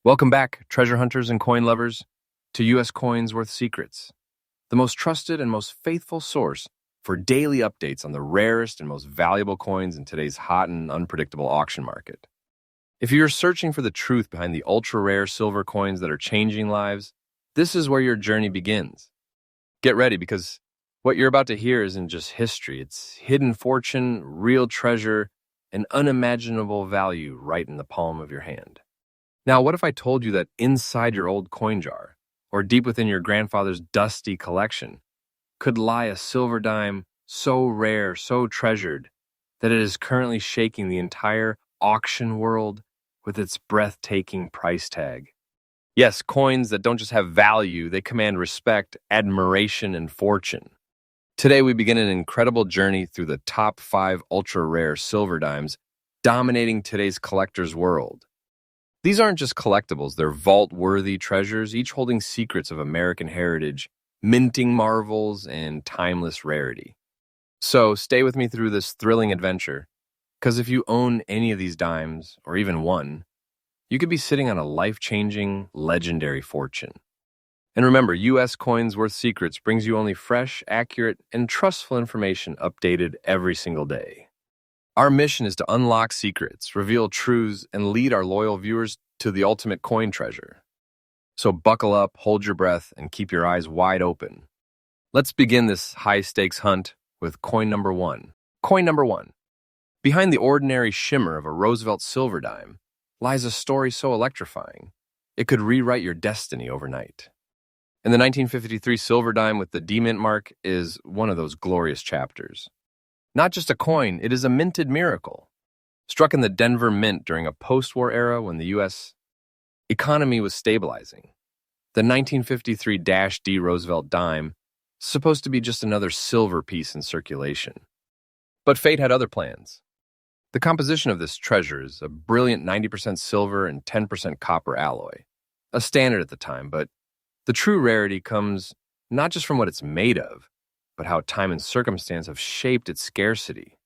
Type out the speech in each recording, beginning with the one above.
Welcome back, treasure hunters and coin lovers, to U.S. Coins Worth Secrets, the most trusted and most faithful source for daily updates on the rarest and most valuable coins in today's hot and unpredictable auction market. If you're searching for the truth behind the ultra-rare silver coins that are changing lives, this is where your journey begins. Get ready, because what you're about to hear isn't just history. It's hidden fortune, real treasure, and unimaginable value right in the palm of your hand. Now, what if I told you that inside your old coin jar, or deep within your grandfather's dusty collection, could lie a silver dime so rare, so treasured, that it is currently shaking the entire auction world with its breathtaking price tag? Yes, coins that don't just have value, they command respect, admiration, and fortune. Today, we begin an incredible journey through the top 5 ultra-rare silver dimes dominating today's collector's world. These aren't just collectibles, they're vault-worthy treasures, each holding secrets of American heritage, minting marvels, and timeless rarity. So stay with me through this thrilling adventure, because if you own any of these dimes, or even one, you could be sitting on a life-changing, legendary fortune. And remember, U.S. Coins Worth Secrets brings you only fresh, accurate, and trustful information updated every single day. Our mission is to unlock secrets, reveal truths, and lead our loyal viewers to the ultimate coin treasure. So buckle up, hold your breath, and keep your eyes wide open. Let's begin this high-stakes hunt with coin number 1. Coin number 1. Behind the ordinary shimmer of a Roosevelt silver dime lies a story so electrifying, it could rewrite your destiny overnight. And the 1953 silver dime with the D-Mint mark is one of those glorious chapters. Not just a coin, it is a minted miracle. Struck in the Denver Mint during a post-war era when the U.S. economy was stabilizing, the 1953-D Roosevelt dime is supposed to be just another silver piece in circulation. But fate had other plans. The composition of this treasure is a brilliant 90% silver and 10% copper alloy, a standard at the time, but the true rarity comes not just from what it's made of, but how time and circumstance have shaped its scarcity.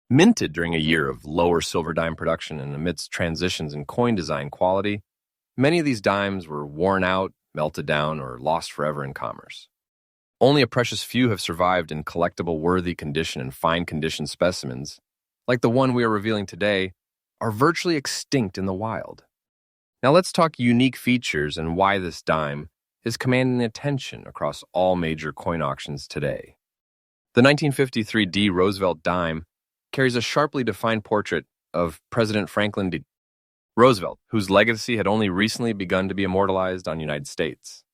Minted during a year of lower silver dime production and amidst transitions in coin design quality, many of these dimes were worn out, melted down, or lost forever in commerce. Only a precious few have survived in collectible worthy condition, and fine condition specimens, like the one we are revealing today, are virtually extinct in the wild. Now let's talk unique features and why this dime is commanding attention across all major coin auctions today. The 1953 D Roosevelt dime carries a sharply defined portrait of President Franklin D. Roosevelt, whose legacy had only recently begun to be immortalized on United States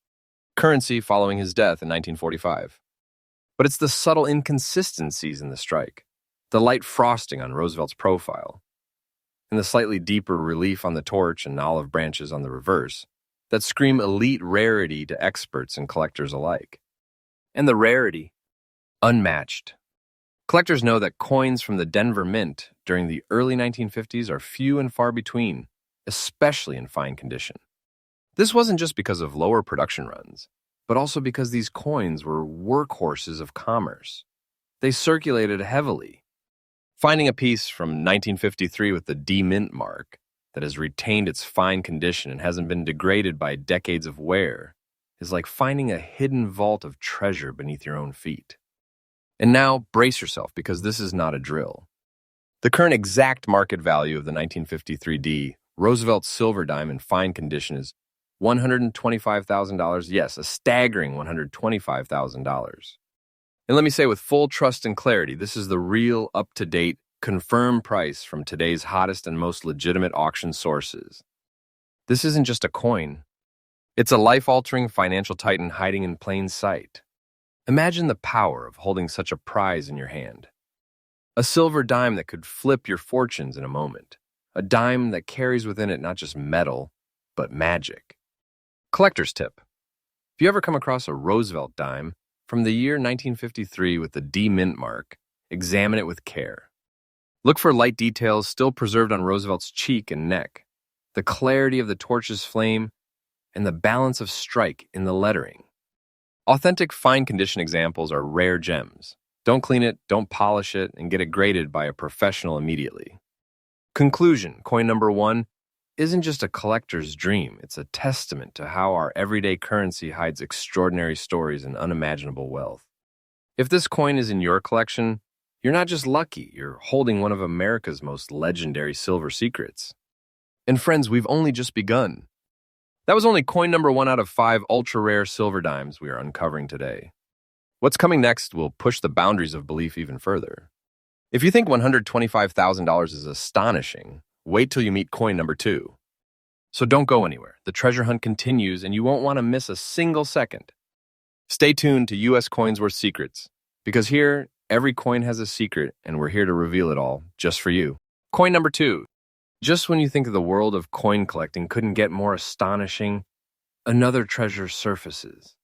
currency following his death in 1945. But it's the subtle inconsistencies in the strike, the light frosting on Roosevelt's profile, and the slightly deeper relief on the torch and olive branches on the reverse that scream elite rarity to experts and collectors alike. And the rarity, unmatched. Collectors know that coins from the Denver Mint during the early 1950s are few and far between, especially in fine condition. This wasn't just because of lower production runs, but also because these coins were workhorses of commerce. They circulated heavily. Finding a piece from 1953 with the D-Mint mark that has retained its fine condition and hasn't been degraded by decades of wear is like finding a hidden vault of treasure beneath your own feet. And now, brace yourself, because this is not a drill. The current exact market value of the 1953 D Roosevelt silver dime in fine condition is $125,000. Yes, a staggering $125,000. And let me say with full trust and clarity, this is the real, up-to-date, confirmed price from today's hottest and most legitimate auction sources. This isn't just a coin. It's a life-altering financial titan hiding in plain sight. Imagine the power of holding such a prize in your hand. A silver dime that could flip your fortunes in a moment. A dime that carries within it not just metal, but magic. Collector's tip. If you ever come across a Roosevelt dime from the year 1953 with the D-Mint mark, examine it with care. Look for light details still preserved on Roosevelt's cheek and neck, the clarity of the torch's flame, and the balance of strike in the lettering. Authentic fine condition examples are rare gems. Don't clean it, don't polish it, and get it graded by a professional immediately. Conclusion, coin number 1, isn't just a collector's dream, it's a testament to how our everyday currency hides extraordinary stories and unimaginable wealth. If this coin is in your collection, you're not just lucky, you're holding one of America's most legendary silver secrets. And friends, we've only just begun. That was only coin number 1 out of 5 ultra-rare silver dimes we are uncovering today. What's coming next will push the boundaries of belief even further. If you think $125,000 is astonishing, wait till you meet coin number 2. So don't go anywhere. The treasure hunt continues, and you won't want to miss a single second. Stay tuned to U.S. Coins Worth Secrets, because here, every coin has a secret, and we're here to reveal it all, just for you. Coin number 2. Just when you think the world of coin collecting couldn't get more astonishing, another treasure surfaces,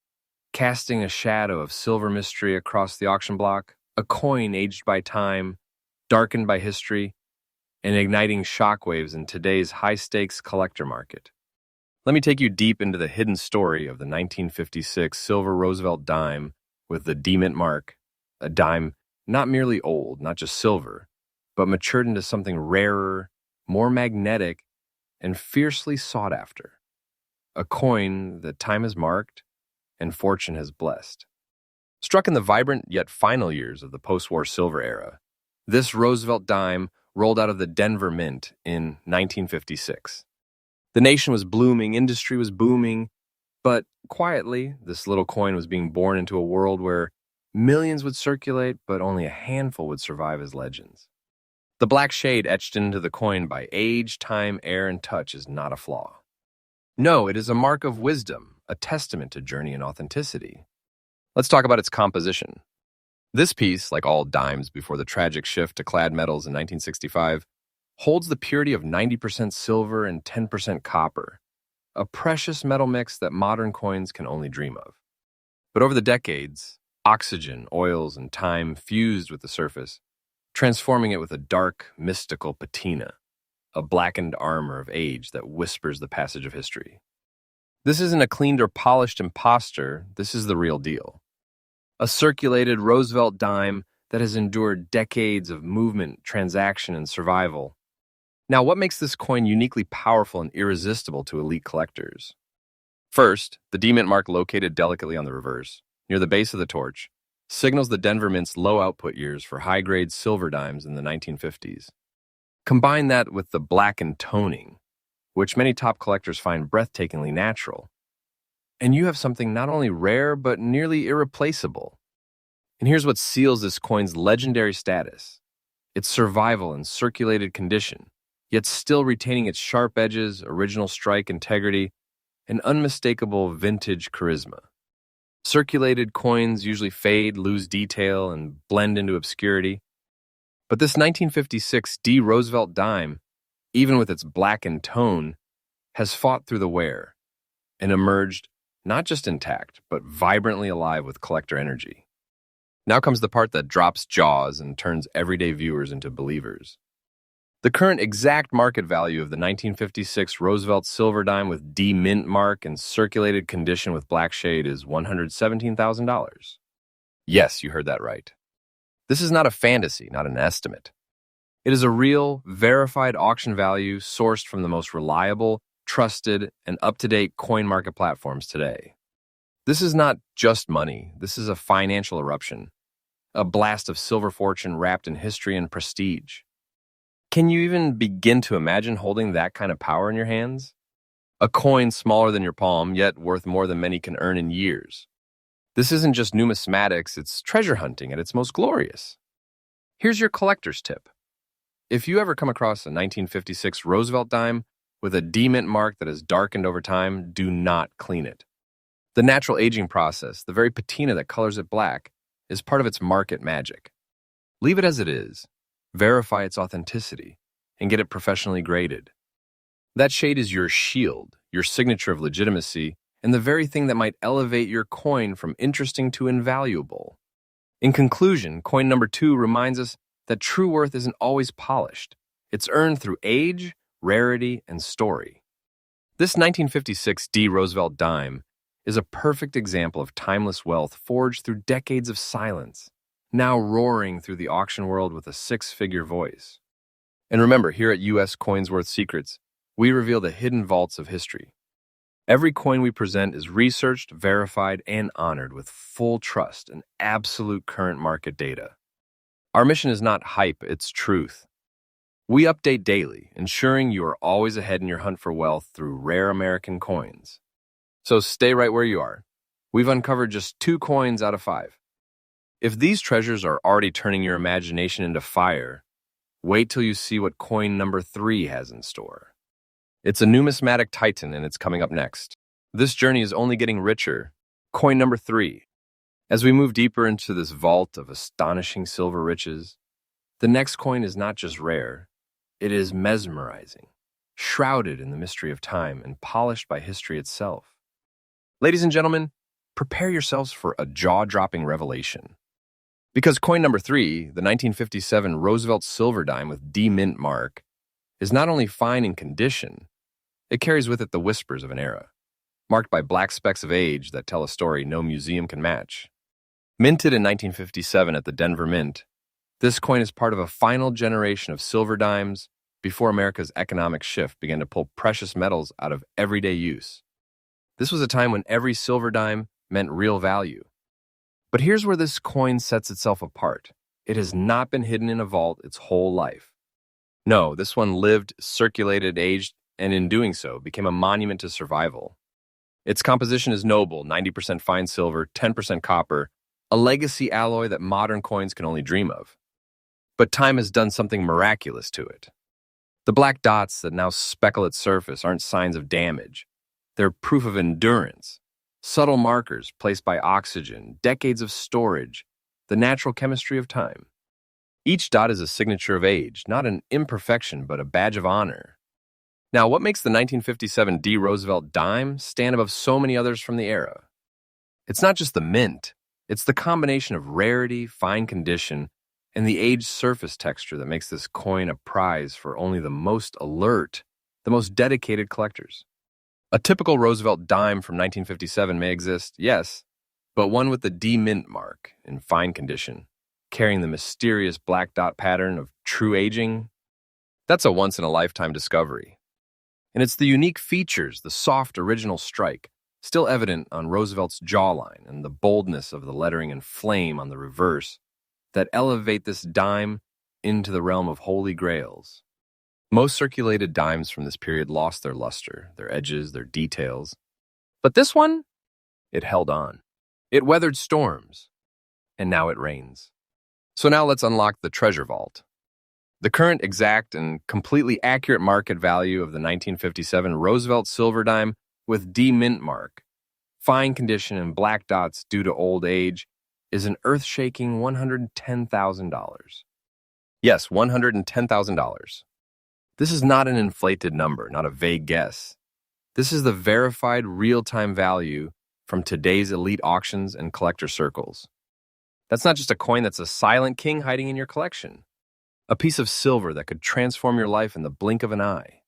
casting a shadow of silver mystery across the auction block, a coin aged by time, darkened by history, and igniting shockwaves in today's high-stakes collector market. Let me take you deep into the hidden story of the 1956 silver Roosevelt dime with the D Mint mark, a dime not merely old, not just silver, but matured into something rarer, more magnetic, and fiercely sought after. A coin that time has marked and fortune has blessed. Struck in the vibrant yet final years of the post-war silver era, this Roosevelt dime rolled out of the Denver Mint in 1956. The nation was blooming, industry was booming, but quietly, this little coin was being born into a world where millions would circulate, but only a handful would survive as legends. The black shade etched into the coin by age, time, air, and touch is not a flaw. No, it is a mark of wisdom, a testament to journey and authenticity. Let's talk about its composition. This piece, like all dimes before the tragic shift to clad metals in 1965, holds the purity of 90% silver and 10% copper, a precious metal mix that modern coins can only dream of. But over the decades, oxygen, oils, and time fused with the surface, transforming it with a dark, mystical patina, a blackened armor of age that whispers the passage of history. This isn't a cleaned or polished imposter, this is the real deal. A circulated Roosevelt dime that has endured decades of movement, transaction, and survival. Now, what makes this coin uniquely powerful and irresistible to elite collectors? First, the D Mint mark located delicately on the reverse, near the base of the torch, signals the Denver Mint's low output years for high-grade silver dimes in the 1950s. Combine that with the blackened toning, which many top collectors find breathtakingly natural, and you have something not only rare but nearly irreplaceable. And here's what seals this coin's legendary status: its survival in circulated condition, yet still retaining its sharp edges, original strike integrity, and unmistakable vintage charisma. Circulated coins usually fade, lose detail, and blend into obscurity. But this 1956 D. Roosevelt dime, even with its blackened tone, has fought through the wear and emerged not just intact, but vibrantly alive with collector energy. Now comes the part that drops jaws and turns everyday viewers into believers. The current exact market value of the 1956 Roosevelt silver dime with D Mint mark and circulated condition with black shade is $117,000. Yes, you heard that right. This is not a fantasy, not an estimate. It is a real, verified auction value sourced from the most reliable, trusted, and up-to-date coin market platforms today. This is not just money. This is a financial eruption, a blast of silver fortune wrapped in history and prestige. Can you even begin to imagine holding that kind of power in your hands? A coin smaller than your palm, yet worth more than many can earn in years. This isn't just numismatics, it's treasure hunting at its most glorious. Here's your collector's tip. If you ever come across a 1956 Roosevelt dime with a D Mint mark that has darkened over time, do not clean it. The natural aging process, the very patina that colors it black, is part of its market magic. Leave it as it is, verify its authenticity, and get it professionally graded. That shade is your shield, your signature of legitimacy, and the very thing that might elevate your coin from interesting to invaluable. In conclusion, coin number 2 reminds us that true worth isn't always polished. It's earned through age, rarity, and story. This 1956 D. Roosevelt dime is a perfect example of timeless wealth forged through decades of silence, now roaring through the auction world with a 6-figure voice. And remember, here at U.S. Coins Worth Secrets, we reveal the hidden vaults of history. Every coin we present is researched, verified, and honored with full trust and absolute current market data. Our mission is not hype, it's truth. We update daily, ensuring you are always ahead in your hunt for wealth through rare American coins. So stay right where you are. We've uncovered just 2 coins out of 5. If these treasures are already turning your imagination into fire, wait till you see what coin number 3 has in store. It's a numismatic titan, and it's coming up next. This journey is only getting richer. Coin number 3. As we move deeper into this vault of astonishing silver riches, the next coin is not just rare, it is mesmerizing, shrouded in the mystery of time and polished by history itself. Ladies and gentlemen, prepare yourselves for a jaw-dropping revelation. Because coin number 3, the 1957 Roosevelt silver dime with D mint mark, is not only fine in condition, it carries with it the whispers of an era, marked by black specks of age that tell a story no museum can match. Minted in 1957 at the Denver Mint, this coin is part of a final generation of silver dimes before America's economic shift began to pull precious metals out of everyday use. This was a time when every silver dime meant real value. But here's where this coin sets itself apart. It has not been hidden in a vault its whole life. No, this one lived, circulated, aged, and in doing so, became a monument to survival. Its composition is noble, 90% fine silver, 10% copper, a legacy alloy that modern coins can only dream of. But time has done something miraculous to it. The black dots that now speckle its surface aren't signs of damage. They're proof of endurance, subtle markers placed by oxygen, decades of storage, the natural chemistry of time. Each dot is a signature of age, not an imperfection, but a badge of honor. Now, what makes the 1957 D. Roosevelt dime stand above so many others from the era? It's not just the mint, it's the combination of rarity, fine condition, and the aged surface texture that makes this coin a prize for only the most alert, the most dedicated collectors. A typical Roosevelt dime from 1957 may exist, yes, but one with the D mint mark in fine condition, carrying the mysterious black dot pattern of true aging, that's a once-in-a-lifetime discovery. And it's the unique features, the soft original strike, still evident on Roosevelt's jawline and the boldness of the lettering and flame on the reverse, that elevate this dime into the realm of holy grails. Most circulated dimes from this period lost their luster, their edges, their details. But this one, it held on. It weathered storms, and now it reigns. So now let's unlock the treasure vault. The current exact and completely accurate market value of the 1957 Roosevelt silver dime with D mint mark, fine condition and black dots due to old age, is an earth-shaking $110,000. Yes, $110,000. This is not an inflated number, not a vague guess. This is the verified real-time value from today's elite auctions and collector circles. That's not just a coin, that's a silent king hiding in your collection. A piece of silver that could transform your life in the blink of an eye.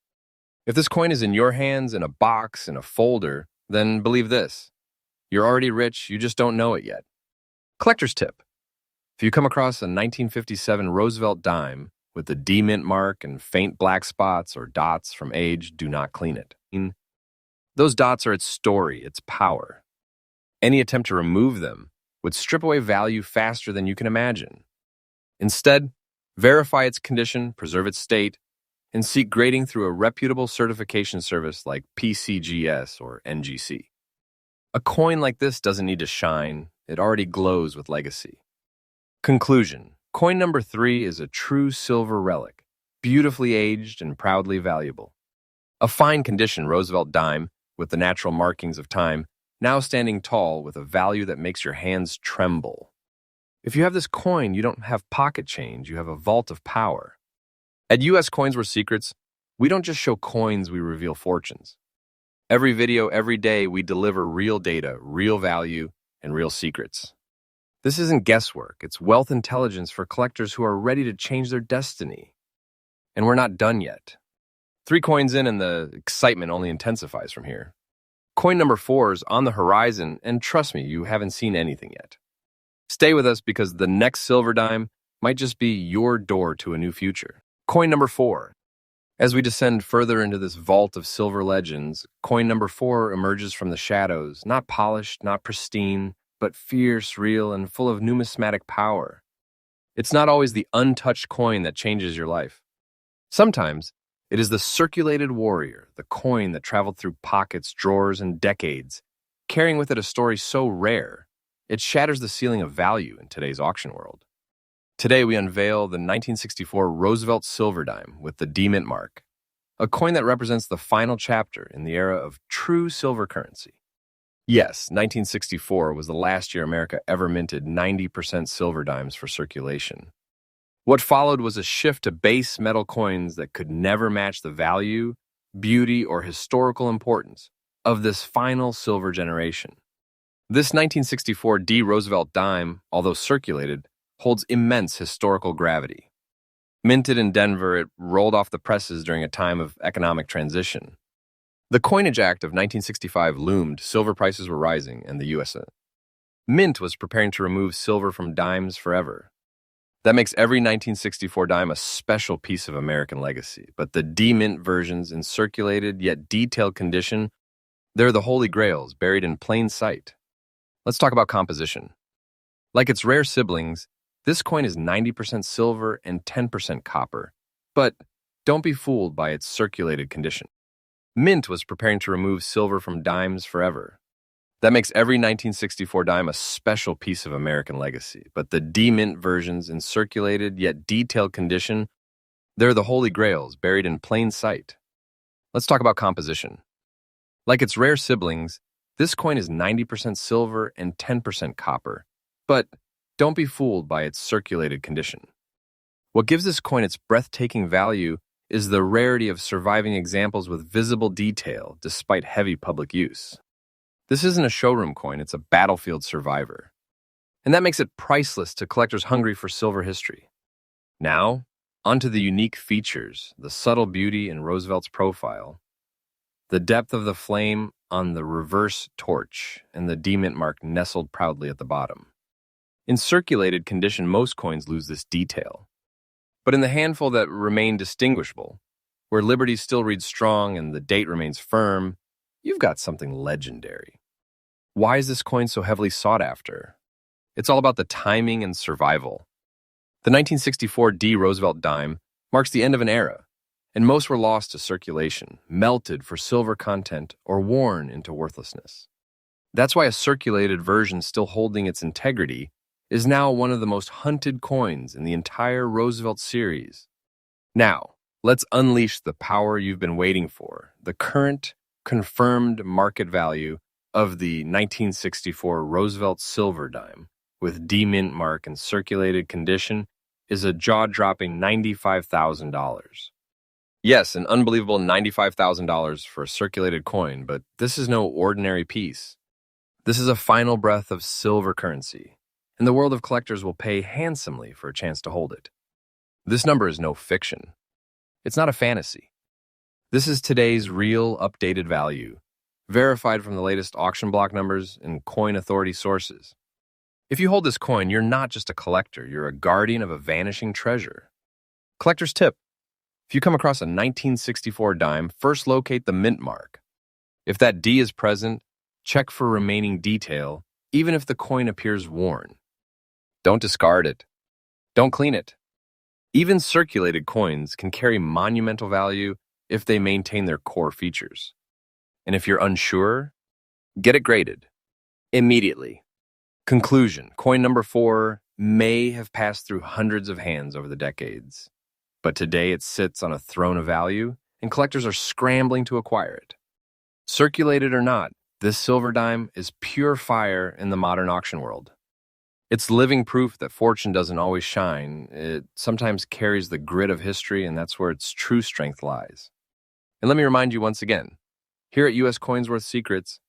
If this coin is in your hands, in a box, in a folder, then believe this. You're already rich, you just don't know it yet. Collector's tip. If you come across a 1957 Roosevelt dime with the D mint mark and faint black spots or dots from age, do not clean it. Those dots are its story, its power. Any attempt to remove them would strip away value faster than you can imagine. Instead, verify its condition, preserve its state, and seek grading through a reputable certification service like PCGS or NGC. A coin like this doesn't need to shine, it already glows with legacy. Conclusion. Coin number 3 is a true silver relic, beautifully aged and proudly valuable. A fine condition Roosevelt dime with the natural markings of time, now standing tall with a value that makes your hands tremble. If you have this coin, you don't have pocket change, you have a vault of power. At U.S. Coins Worth Secrets, we don't just show coins, we reveal fortunes. Every video, every day, we deliver real data, real value, and real secrets. This isn't guesswork, it's wealth intelligence for collectors who are ready to change their destiny. And we're not done yet. 3 coins in and the excitement only intensifies from here. Coin number 4 is on the horizon, and trust me, you haven't seen anything yet. Stay with us because the next silver dime might just be your door to a new future. Coin number 4. As we descend further into this vault of silver legends, coin number 4 emerges from the shadows, not polished, not pristine, but fierce, real, and full of numismatic power. It's not always the untouched coin that changes your life. Sometimes, it is the circulated warrior, the coin that traveled through pockets, drawers, and decades, carrying with it a story so rare, it shatters the ceiling of value in today's auction world. Today, we unveil the 1964 Roosevelt silver dime with the D Mint mark, a coin that represents the final chapter in the era of true silver currency. Yes, 1964 was the last year America ever minted 90% silver dimes for circulation. What followed was a shift to base metal coins that could never match the value, beauty, or historical importance of this final silver generation. This 1964 D Roosevelt dime, although circulated, holds immense historical gravity. Minted in Denver, it rolled off the presses during a time of economic transition. The Coinage Act of 1965 loomed, silver prices were rising, and the U.S. Mint was preparing to remove silver from dimes forever. That makes every 1964 dime a special piece of American legacy, but the D-Mint versions in circulated yet detailed condition, they're the holy grails buried in plain sight. Let's talk about composition. Like its rare siblings, this coin is 90% silver and 10% copper, but don't be fooled by its circulated condition. Mint was preparing to remove silver from dimes forever. That makes every 1964 dime a special piece of American legacy, but the D-Mint versions in circulated yet detailed condition, they're the holy grails buried in plain sight. Let's talk about composition. Like its rare siblings, this coin is 90% silver and 10% copper, but don't be fooled by its circulated condition. What gives this coin its breathtaking value is the rarity of surviving examples with visible detail despite heavy public use. This isn't a showroom coin, it's a battlefield survivor. And that makes it priceless to collectors hungry for silver history. Now, onto the unique features, the subtle beauty in Roosevelt's profile, the depth of the flame on the reverse torch, and the D-Mint mark nestled proudly at the bottom. In circulated condition, most coins lose this detail. But in the handful that remain distinguishable, where Liberty still reads strong and the date remains firm, you've got something legendary. Why is this coin so heavily sought after? It's all about the timing and survival. The 1964 D Roosevelt dime marks the end of an era, and most were lost to circulation, melted for silver content, or worn into worthlessness. That's why a circulated version still holding its integrity is now one of the most hunted coins in the entire Roosevelt series. Now, let's unleash the power you've been waiting for. The current, confirmed market value of the 1964 Roosevelt silver dime with D-Mint mark and circulated condition is a jaw-dropping $95,000. Yes, an unbelievable $95,000 for a circulated coin, but this is no ordinary piece. This is a final breath of silver currency, and the world of collectors will pay handsomely for a chance to hold it. This number is no fiction. It's not a fantasy. This is today's real, updated value, verified from the latest auction block numbers and coin authority sources. If you hold this coin, you're not just a collector, you're a guardian of a vanishing treasure. Collector's tip: if you come across a 1964 dime, first locate the mint mark. If that D is present, check for remaining detail, even if the coin appears worn. Don't discard it. Don't clean it. Even circulated coins can carry monumental value if they maintain their core features. And if you're unsure, get it graded immediately. Conclusion: coin number 4 may have passed through hundreds of hands over the decades, but today it sits on a throne of value, and collectors are scrambling to acquire it. Circulated or not, this silver dime is pure fire in the modern auction world. It's living proof that fortune doesn't always shine. It sometimes carries the grit of history, and that's where its true strength lies. And let me remind you once again, here at U.S. Coins Worth Secrets,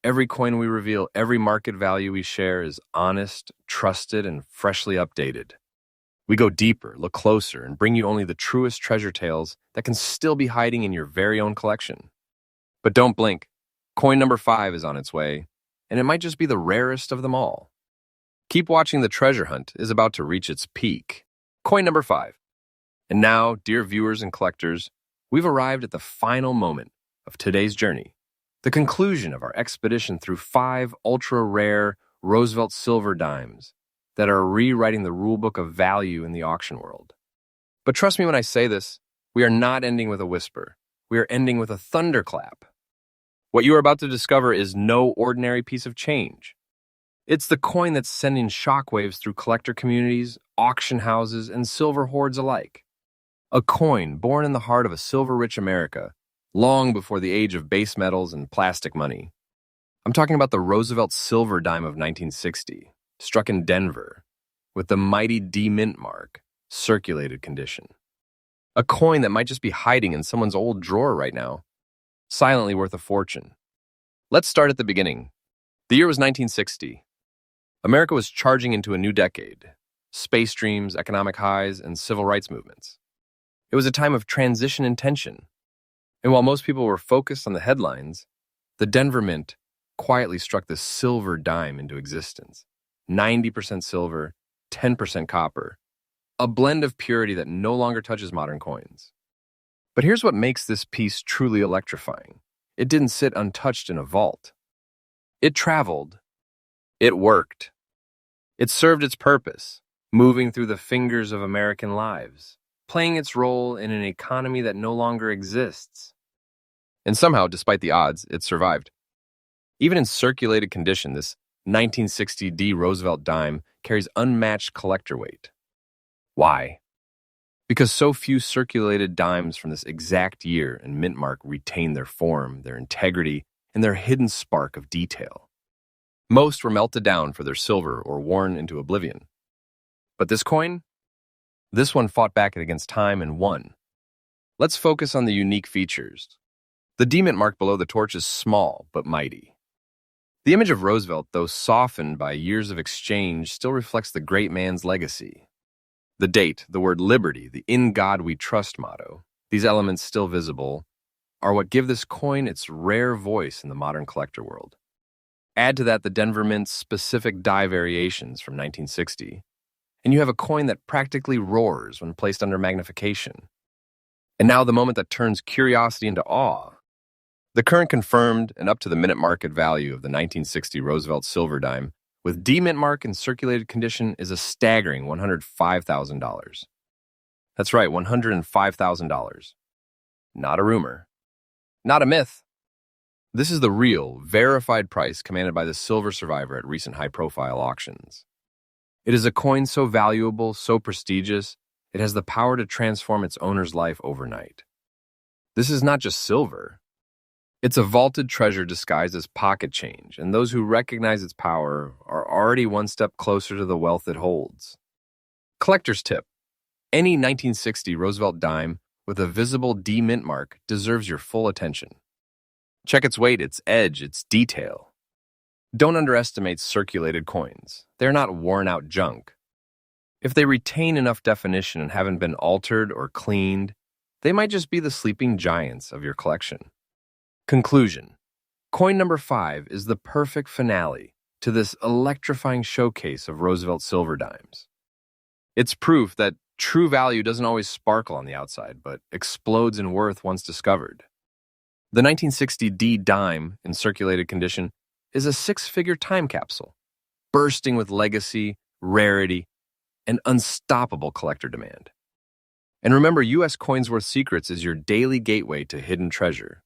every coin we reveal, every market value we share is honest, trusted, and freshly updated. We go deeper, look closer, and bring you only the truest treasure tales that can still be hiding in your very own collection. But don't blink. Coin number 5 is on its way, and it might just be the rarest of them all. Keep watching. The treasure hunt is about to reach its peak. Coin number 5. And now, dear viewers and collectors, We've arrived at the final moment of today's journey, the conclusion of our expedition through 5 ultra-rare Roosevelt silver dimes that are rewriting the rulebook of value in the auction world. But trust me when I say this, we are not ending with a whisper. We are ending with a thunderclap. What you are about to discover is no ordinary piece of change. It's the coin that's sending shockwaves through collector communities, auction houses, and silver hoards alike. A coin born in the heart of a silver-rich America, long before the age of base metals and plastic money. I'm talking about the Roosevelt silver dime of 1960, struck in Denver, with the mighty D mint mark, circulated condition. A coin that might just be hiding in someone's old drawer right now, silently worth a fortune. Let's start at the beginning. The year was 1960. America was charging into a new decade, space dreams, economic highs, and civil rights movements. It was a time of transition and tension. And while most people were focused on the headlines, the Denver Mint quietly struck this silver dime into existence. 90% silver, 10% copper, a blend of purity that no longer touches modern coins. But here's what makes this piece truly electrifying. It didn't sit untouched in a vault. It traveled. It worked. It served its purpose, moving through the fingers of American lives, playing its role in an economy that no longer exists. And somehow, despite the odds, it survived. Even in circulated condition, this 1960 D Roosevelt dime carries unmatched collector weight. Why? Because so few circulated dimes from this exact year and mint mark retain their form, their integrity, and their hidden spark of detail. Most were melted down for their silver or worn into oblivion. But this coin? This one fought back against time and won. Let's focus on the unique features. The D mint mark below the torch is small but mighty. The image of Roosevelt, though softened by years of exchange, still reflects the great man's legacy. The date, the word liberty, the "In God We Trust" motto, these elements still visible, are what give this coin its rare voice in the modern collector world. Add to that the Denver Mint's specific die variations from 1960, and you have a coin that practically roars when placed under magnification. And now the moment that turns curiosity into awe. The current confirmed and up-to-the-minute market value of the 1960 Roosevelt silver dime with D mint mark in circulated condition is a staggering $105,000. That's right, $105,000. Not a rumor. Not a myth. This is the real, verified price commanded by the silver survivor at recent high-profile auctions. It is a coin so valuable, so prestigious, it has the power to transform its owner's life overnight. This is not just silver. It's a vaulted treasure disguised as pocket change, and those who recognize its power are already one step closer to the wealth it holds. Collector's tip: any 1960 Roosevelt dime with a visible D mint mark deserves your full attention. Check its weight, its edge, its detail. Don't underestimate circulated coins. They're not worn-out junk. If they retain enough definition and haven't been altered or cleaned, they might just be the sleeping giants of your collection. Conclusion: coin number 5 is the perfect finale to this electrifying showcase of Roosevelt silver dimes. It's proof that true value doesn't always sparkle on the outside, but explodes in worth once discovered. The 1960 D dime in circulated condition is a 6-figure time capsule, bursting with legacy, rarity, and unstoppable collector demand. And remember, U.S. Coinsworth Secrets is your daily gateway to hidden treasure.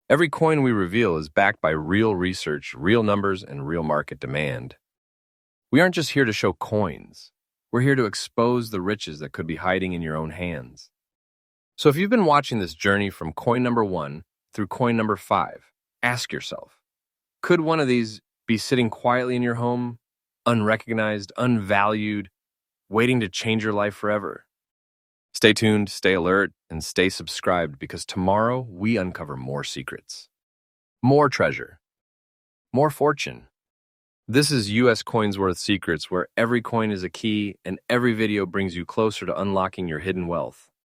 Every coin we reveal is backed by real research, real numbers, and real market demand. We aren't just here to show coins. We're here to expose the riches that could be hiding in your own hands. So if you've been watching this journey from coin number 1 through coin number 5, ask yourself, could one of these be sitting quietly in your home, unrecognized, unvalued, waiting to change your life forever? Stay tuned, stay alert, and stay subscribed, because tomorrow we uncover more secrets, more treasure, more fortune. This is U.S. Coinsworth Secrets, where every coin is a key and every video brings you closer to unlocking your hidden wealth.